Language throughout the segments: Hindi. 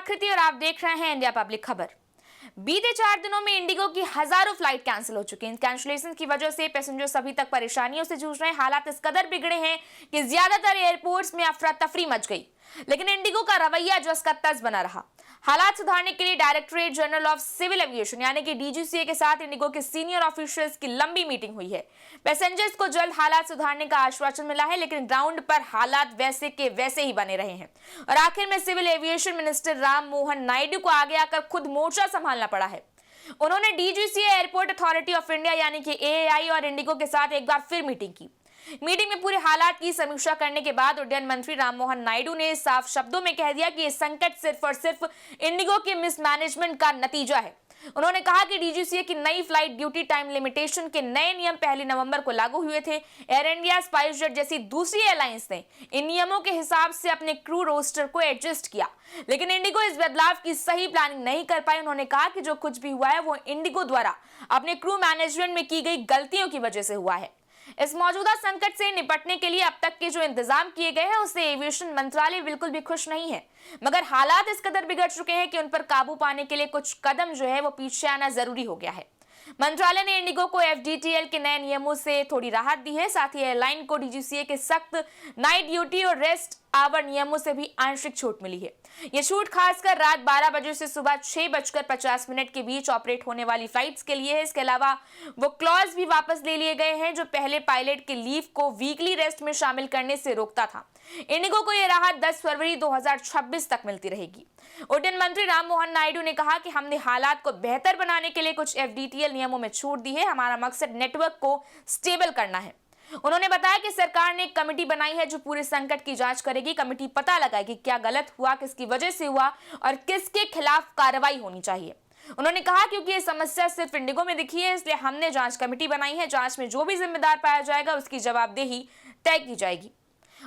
आकृति और आप देख रहे हैं इंडिया पब्लिक खबर। बीते 4 दिनों में इंडिगो की हजारों फ्लाइट कैंसिल हो चुकी हैं। कैंसिलेशन की वजह से पैसेंजर्स अभी तक परेशानियों से जूझ रहे हैं। हालात इस कदर बिगड़े हैं कि ज्यादातर एयरपोर्ट्स में अफरा तफरी मच गई, लेकिन इंडिगो का रवैया जस का तस बना रहा। हालात सुधारने के लिए directorate general of civil aviation यानी कि डीजीसीए के साथ इंडिगो के सीनियर ऑफिशियल्स की लंबी मीटिंग हुई है। पैसेंजर्स को जल्द हालात सुधारने का आश्वासन मिला है, लेकिन ग्राउंड पर हालात वैसे के वैसे ही बने रहे हैं और आखिर में civil aviation minister Ram Mohan Naidu को आगे आकर खुद मोर्चा संभालना पड़ा है। उन्होंने DGCA, airport authority of India यानी कि एएआई और इंडिगो के साथ एक बार फिर मीटिंग की। मीटिंग में पूरे हालात की समीक्षा करने के बाद उड्डयन मंत्री राम मोहन नायडू ने साफ शब्दों में कह दिया कि यह संकट सिर्फ और सिर्फ इंडिगो के मिसमैनेजमेंट का नतीजा है। उन्होंने कहा कि डीजीसीए की नई फ्लाइट ड्यूटी टाइम लिमिटेशन के नए नियम 1 नवंबर को लागू हुए थे। एयर इंडिया, स्पाइसजेट जैसी दूसरी एयरलाइंस ने इन नियमों के हिसाब से अपने क्रू रोस्टर को एडजस्ट किया, लेकिन इंडिगो इस बदलाव की सही प्लानिंग नहीं कर पाई। उन्होंने कहा कि जो कुछ भी हुआ है वो इंडिगो द्वारा अपने क्रू मैनेजमेंट में की गई गलतियों की वजह से हुआ है। इस मौजूदा संकट से निपटने के लिए अब तक के जो इंतजाम किए गए हैं उससे एविएशन मंत्रालय बिल्कुल भी खुश नहीं है, मगर हालात इस कदर बिगड़ चुके हैं कि उन पर काबू पाने के लिए कुछ कदम जो है वो पीछे आना जरूरी हो गया है। मंत्रालय ने इंडिगो को एफडीटीएल के नए नियमों से थोड़ी राहत दी है। साथ ही एयरलाइन को डीजीसीए के सख्त नाइट ड्यूटी और रेस्ट आवर नियमों से भी आंशिक छूट मिली है। यह छूट खासकर रात 12 बजे से सुबह 6:50 के बीच ऑपरेट होने वाली फ्लाइट्स के लिए है। इसके अलावा वो क्लॉज भी वापस ले लिए गए हैं जो पहले पायलट के लीव को वीकली रेस्ट में शामिल करने से रोकता था। इंडिगो को यह राहत 10 फरवरी 2026 तक मिलती रहेगी। उड्डयन मंत्री राम मोहन नायडू ने कहा कि हमने हालात को बेहतर बनाने के लिए कुछ एफडीटीएल नियमों में छूट दी है। हमारा मकसद नेटवर्क को स्टेबल करना है। उन्होंने बताया कि सरकार ने एक कमेटी बनाई है जो पूरे संकट की जांच करेगी। कमेटी पता लगाएगी क्या गलत हुआ, किसकी वजह से हुआ और किसके खिलाफ कार्रवाई होनी चाहिए। उन्होंने कहा क्योंकि ये समस्या सिर्फ इंडिगो में दिखी है, इसलिए हमने जांच कमेटी बनाई है। जांच में जो भी जिम्मेदार पाया जाएगा उसकी जवाबदेही तय की जाएगी।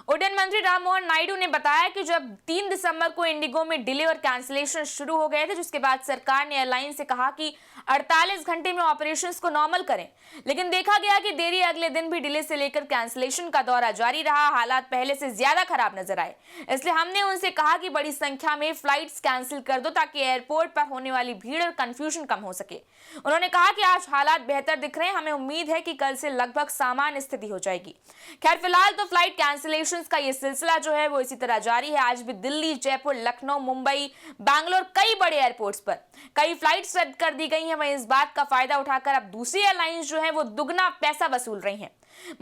उड्डयन मंत्री राम मोहन नायडू ने बताया कि जब 3 दिसंबर को इंडिगो में डिले और कैंसिलेशन शुरू हो गए थे, जिसके बाद सरकार ने एयरलाइन से कहा कि 48 घंटे में ऑपरेशंस को नॉर्मल करें, लेकिन देखा गया कि देरी अगले दिन भी डिले से लेकर कैंसिलेशन का दौरा जारी रहा। हालात पहले से ज्यादा खराब नजर आए, इसलिए हमने उनसे कहा कि बड़ी संख्या में फ्लाइट्स कैंसिल कर दो ताकि एयरपोर्ट पर होने वाली भीड़ और कंफ्यूजन कम हो सके। उन्होंने कहा कि आज हालात बेहतर दिख रहे हैं, हमें उम्मीद है कि कल से लगभग सामान्य स्थिति हो जाएगी। खैर, फिलहाल तो फ्लाइट कैंसिलेशन का ये सिलसिला जो है वो इसी तरह जारी है। आज भी दिल्ली, जयपुर, लखनऊ, मुंबई, बैंगलोर कई बड़े एयरपोर्ट्स पर कई फ्लाइट्स रद्द कर दी गई हैं। वहीं इस बात का फायदा उठाकर अब दूसरी एयरलाइंस जो है वो दुगना पैसा वसूल रही हैं।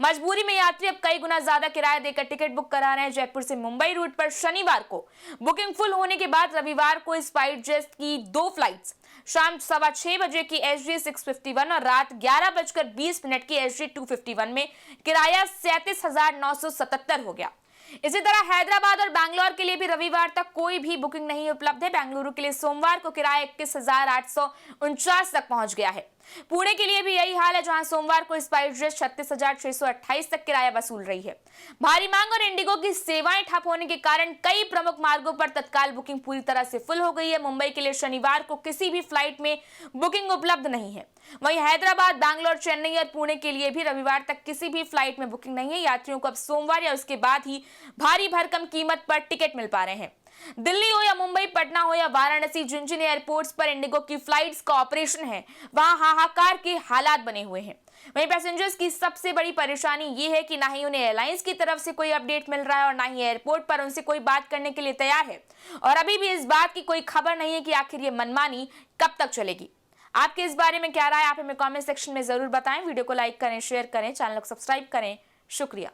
मजबूरी में यात्री अब कई गुना ज्यादा किराया देकर टिकट बुक करा रहे हैं। जयपुर से मुंबई रूट पर शनिवार को बुकिंग फुल होने के बाद रविवार को स्पाइसजेट की 2 फ्लाइट्स शाम 6:15 बजे की SG 651 और रात 11:20 की SG 251 में किराया 37,977 हो गया। इसी तरह हैदराबाद और बैंगलोर के लिए भी रविवार तक कोई भी बुकिंग नहीं उपलब्ध है। बेंगलुरु के लिए सोमवार को किराया 21,849 तक पहुंच गया है। पुणे के लिए भी यही हाल है, जहां सोमवार को स्पाइसजेट 36,628 तक किराया वसूल रही है। भारी मांग और इंडिगो की सेवाएं ठप होने के कारण कई प्रमुख मार्गों पर तत्काल बुकिंग पूरी तरह से फुल हो गई है। मुंबई के लिए शनिवार को किसी भी फ्लाइट में बुकिंग उपलब्ध नहीं है। वहीं हैदराबाद, बैंगलोर, चेन्नई और पुणे के लिए भी रविवार तक किसी भी फ्लाइट में बुकिंग नहीं है। यात्रियों को अब सोमवार या उसके बाद ही भारी भरकम कीमत पर टिकट मिल पा रहे हैं। दिल्ली हो या मुंबई, पटना हो या वाराणसी, जिन जिन एयरपोर्ट्स पर इंडिगो की फ्लाइट्स का ऑपरेशन है वहां हाहाकार के हालात बने हुए हैं। वहीं पैसेंजर्स की सबसे बड़ी परेशानी ये है कि ना ही उन्हें एयरलाइंस की तरफ से कोई अपडेट मिल रहा है और ना ही एयरपोर्ट पर उनसे कोई बात करने के लिए तैयार है, और अभी भी इस बात की कोई खबर नहीं है कि आखिर ये मनमानी कब तक चलेगी। आपके इस बारे में क्या राय, आप हमें कमेंट सेक्शन में जरूर बताएं। वीडियो को लाइक करें, शेयर करें, चैनल को सब्सक्राइब करें। शुक्रिया।